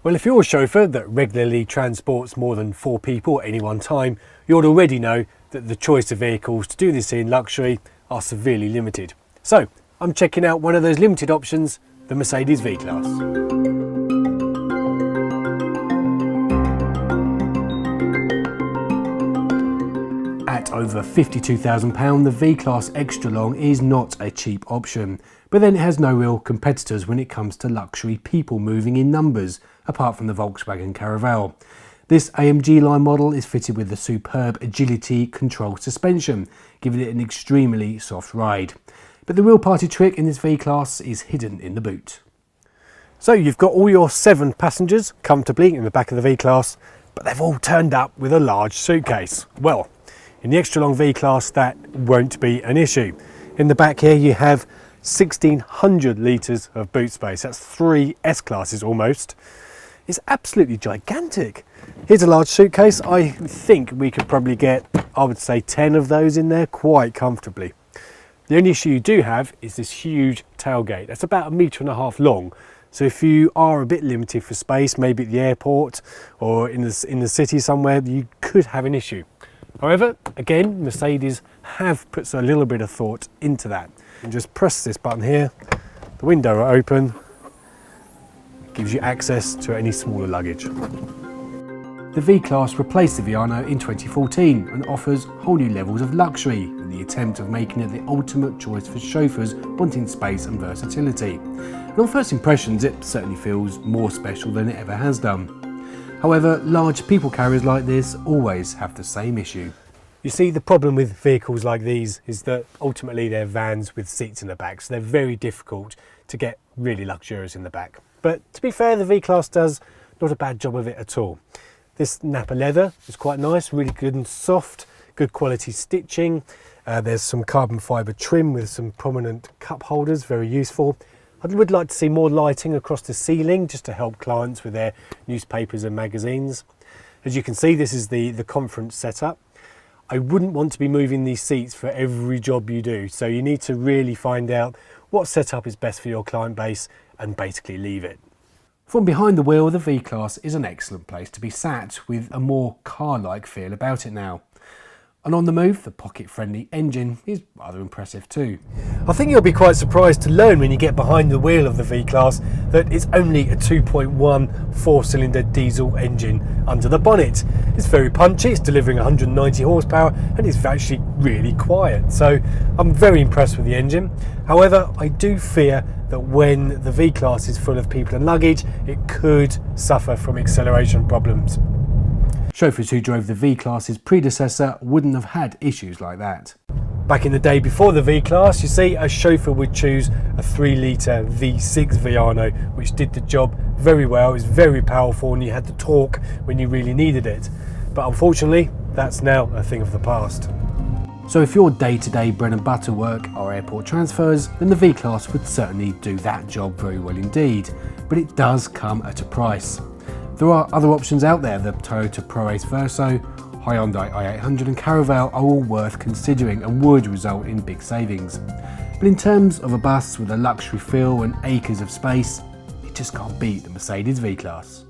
Well, if you're a chauffeur that regularly transports more than 4 people at any one time, you ought already know that the choice of vehicles to do this in luxury are severely limited. So I'm checking out one of those limited options, the Mercedes V-Class. At over £52,000, the V-Class Extra Long is not a cheap option, but then it has no real competitors when it comes to luxury people moving in numbers, apart from the Volkswagen Caravelle. This AMG Line model is fitted with the superb agility control suspension, giving it an extremely soft ride. But the real party trick in this V-Class is hidden in the boot. So you've got all your 7 passengers comfortably in the back of the V-Class, but they've all turned up with a large suitcase. Well, in the Extra Long V-Class that won't be an issue. In the back here you have 1600 litres of boot space. That's 3 S-classes almost. It's absolutely gigantic. Here's a large suitcase. I think we could probably get, I would say, 10 of those in there quite comfortably. The only issue you do have is this huge tailgate. That's about 1.5 meters long. So if you are a bit limited for space, maybe at the airport or in the city somewhere, you could have an issue. However, again, Mercedes have put a little bit of thought into that. And just press this button here, the window will open, gives you access to any smaller luggage. The V-Class replaced the Viano in 2014 and offers whole new levels of luxury in the attempt of making it the ultimate choice for chauffeurs wanting space and versatility. And on first impressions, it certainly feels more special than it ever has done. However, large people carriers like this always have the same issue. You see, the problem with vehicles like these is that ultimately they're vans with seats in the back, so they're very difficult to get really luxurious in the back. But to be fair, the V-Class does not a bad job of it at all. This nappa leather is quite nice, really good and soft, good quality stitching. There's some carbon fibre trim with some prominent cup holders, very useful. I would like to see more lighting across the ceiling just to help clients with their newspapers and magazines. As you can see, this is the conference setup. I wouldn't want to be moving these seats for every job you do, so you need to really find out what setup is best for your client base and basically leave it. From behind the wheel, the V-Class is an excellent place to be sat with a more car-like feel about it now. And on the move, the pocket-friendly engine is rather impressive too. I think you'll be quite surprised to learn when you get behind the wheel of the V-Class that it's only a 2.1 4-cylinder diesel engine under the bonnet. It's very punchy, it's delivering 190 horsepower and it's actually really quiet. So I'm very impressed with the engine. However, I do fear that when the V-Class is full of people and luggage, it could suffer from acceleration problems. Chauffeurs who drove the V-Class's predecessor wouldn't have had issues like that. Back in the day before the V-Class, you see, a chauffeur would choose a 3-litre V6 Viano, which did the job very well. It was very powerful and you had the torque when you really needed it. But unfortunately, that's now a thing of the past. So if your day-to-day bread and butter work are airport transfers, then the V-Class would certainly do that job very well indeed. But it does come at a price. There are other options out there. The Toyota ProAce Verso, Hyundai i800 and Caravelle are all worth considering and would result in big savings. But in terms of a bus with a luxury feel and acres of space, it just can't beat the Mercedes V-Class.